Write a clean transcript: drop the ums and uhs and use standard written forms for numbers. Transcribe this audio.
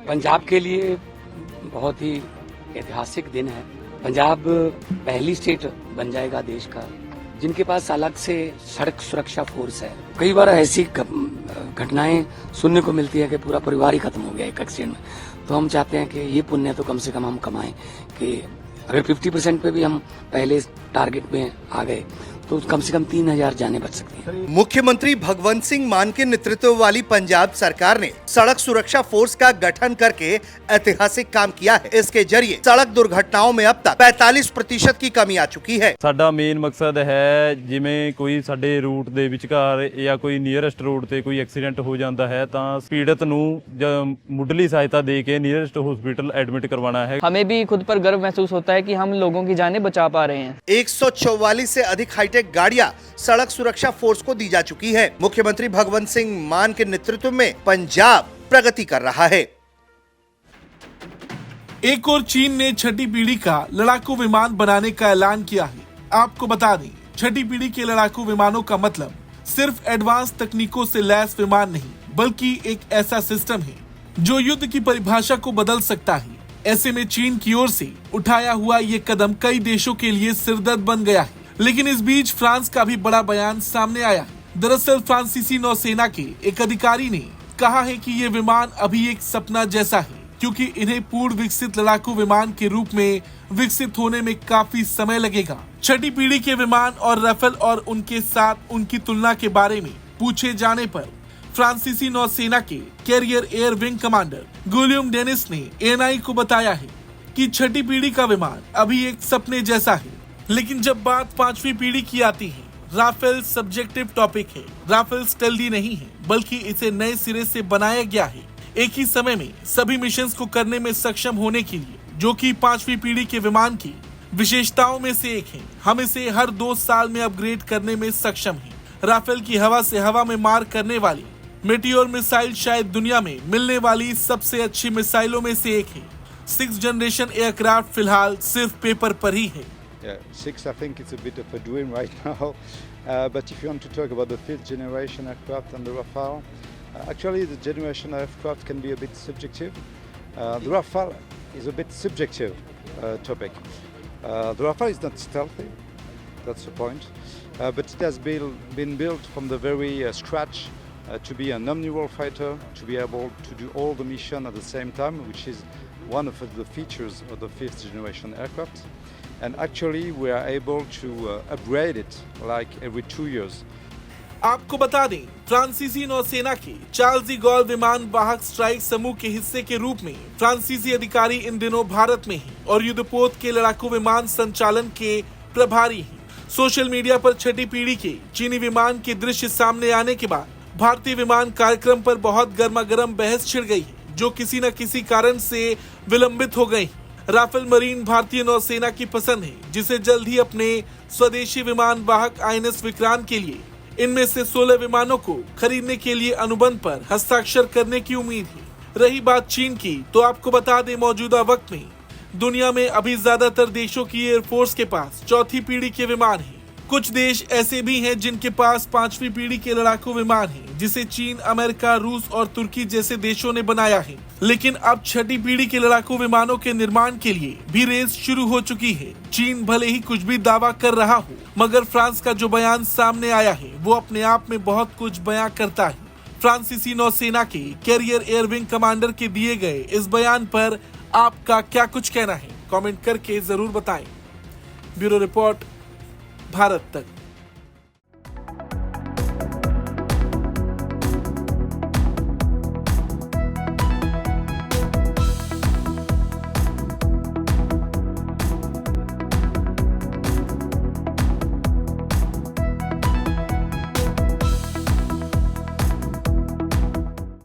पंजाब के लिए बहुत ही ऐतिहासिक दिन है। पंजाब पहली स्टेट बन जाएगा देश का जिनके पास अलग से सड़क सुरक्षा फोर्स है। कई बार ऐसी घटनाएं सुनने को मिलती है कि पूरा परिवार ही खत्म हो गया एक एक्सीडेंट में। तो हम चाहते हैं कि ये पुण्य तो कम से कम हम कमाएं कि अगर 50% पे भी हम पहले टारगेट में आ गए तो कम से कम 3000 जानें बच सकती हैं। मुख्यमंत्री भगवंत सिंह मान के नेतृत्व वाली पंजाब सरकार ने सड़क सुरक्षा फोर्स का गठन करके ऐतिहासिक काम किया है। इसके जरिए सड़क दुर्घटनाओं में अब तक 45% की कमी आ चुकी है। ਸਾਡਾ ਮੇਨ ਮਕਸਦ ਹੈ ਜਿਵੇਂ ਕੋਈ ਸਾਡੇ ਰੂਟ ਦੇ ਵਿਚਕਾਰ ਜਾਂ ਕੋਈ ਨੀਅਰੈਸਟ ਰੋਡ ਤੇ ਕੋਈ ਐਕਸੀਡੈਂਟ ਹੋ ਜਾਂਦਾ ਹੈ ਤਾਂ ਪੀੜਤ ਨੂੰ ਮੁੱਢਲੀ ਸਹਾਇਤਾ ਦੇ ਕੇ ਨੀਅਰੈਸਟ ਹਸਪੀਟਲ ਐਡਮਿਟ करवाना है। हमें भी खुद पर गर्व महसूस होता है कि हम लोगों की जानें बचा पा रहे हैं। 144 से अधिक हाईटेक गाड़ियां सड़क सुरक्षा फोर्स को दी जा चुकी है। मुख्यमंत्री भगवंत सिंह मान के नेतृत्व में पंजाब प्रगति कर रहा है। एक और चीन ने छठी पीढ़ी का लड़ाकू विमान बनाने का ऐलान किया है। आपको बता दें, छठी पीढ़ी के लड़ाकू विमानों का मतलब सिर्फ एडवांस तकनीकों से लैस विमान नहीं, बल्कि एक ऐसा सिस्टम है जो युद्ध की परिभाषा को बदल सकता है। ऐसे में चीन की ओर से उठाया हुआ ये कदम कई देशों के लिए सिरदर्द बन गया है। लेकिन इस बीच फ्रांस का भी बड़ा बयान सामने आया है। दरअसल फ्रांसीसी नौसेना के एक अधिकारी ने कहा है कि ये विमान अभी एक सपना जैसा है, क्योंकि इन्हें पूर्ण विकसित लड़ाकू विमान के रूप में विकसित होने में काफी समय लगेगा। छठी पीढ़ी के विमान और राफेल और उनके साथ उनकी तुलना के बारे में पूछे जाने पर फ्रांसीसी नौसेना के carrier air wing commander Guillaume Denis ने एएनआई को बताया है कि छठी पीढ़ी का विमान अभी एक सपने जैसा है। लेकिन जब बात पांचवी पीढ़ी की आती है, राफेल सब्जेक्टिव टॉपिक है। राफेल स्टेल्दी नहीं है, बल्कि इसे नए सिरे से बनाया गया है एक ही समय में सभी मिशंस को करने में सक्षम होने के लिए, जो कि पांचवी पीढ़ी के विमान की विशेषताओं में से एक है। हम इसे हर 2 साल में अपग्रेड करने में सक्षम हैं। राफेल की हवा से हवा में मार करने वाली मेटियोर मिसाइल शायद दुनिया में मिलने वाली सबसे अच्छी मिसाइलों में से एक है। 6th जनरेशन एयरक्राफ्ट फिलहाल सिर्फ पेपर पर ही है। Yeah, 6 I think it's a bit of a dream right now, but if you want to talk about the 5th generation aircraft and the Rafale, actually the generation aircraft can be a bit subjective. The Rafale is a bit subjective topic. The Rafale is not stealthy, that's the point, but it has been built from the very scratch to be an omni-role fighter, to be able to do all the mission at the same time, which is one of the features of the 5th generation aircraft. And actually we are able to upgrade it like every 2 years. आपको बता दें, फ्रांसीसी नौसेना के Charles de Gaulle विमान वाहक strike समूह के हिस्से के रूप में फ्रांसीसी अधिकारी इन दिनों भारत में हैं और युद्धपोत के लड़ाकू विमान संचालन के प्रभारी हैं। सोशल मीडिया पर छठी पीढ़ी के चीनी विमान के दृश्य सामने आने के बाद भारतीय विमान कार्यक्रम पर बहुत गर्मागर्म बहस छिड़ गई है, जो किसी न किसी कारण से विलंबित हो गई। राफेल मरीन भारतीय नौसेना की पसंद है, जिसे जल्द ही अपने स्वदेशी विमान वाहक INS विक्रांत के लिए इनमें से 16 विमानों को खरीदने के लिए अनुबंध पर हस्ताक्षर करने की उम्मीद है। रही बात चीन की, तो आपको बता दें, मौजूदा वक्त में दुनिया में अभी ज्यादातर देशों की एयरफोर्स के पास चौथी पीढ़ी के विमान हैं। कुछ देश ऐसे भी हैं जिनके पास पांचवी पीढ़ी के लड़ाकू विमान हैं, जिसे चीन, अमेरिका, रूस और तुर्की जैसे देशों ने बनाया है। लेकिन अब छठी पीढ़ी के लड़ाकू विमानों के निर्माण के लिए भी रेस शुरू हो चुकी है। चीन भले ही कुछ भी दावा कर रहा हो, मगर फ्रांस का जो बयान सामने आया है वो अपने आप में बहुत कुछ बयां करता है। फ्रांसीसी नौसेना के कैरियर एयर विंग कमांडर के दिए गए इस बयान पर आपका क्या कुछ कहना है, कमेंट करके जरूर बताएं। ब्यूरो रिपोर्ट, भारत तक।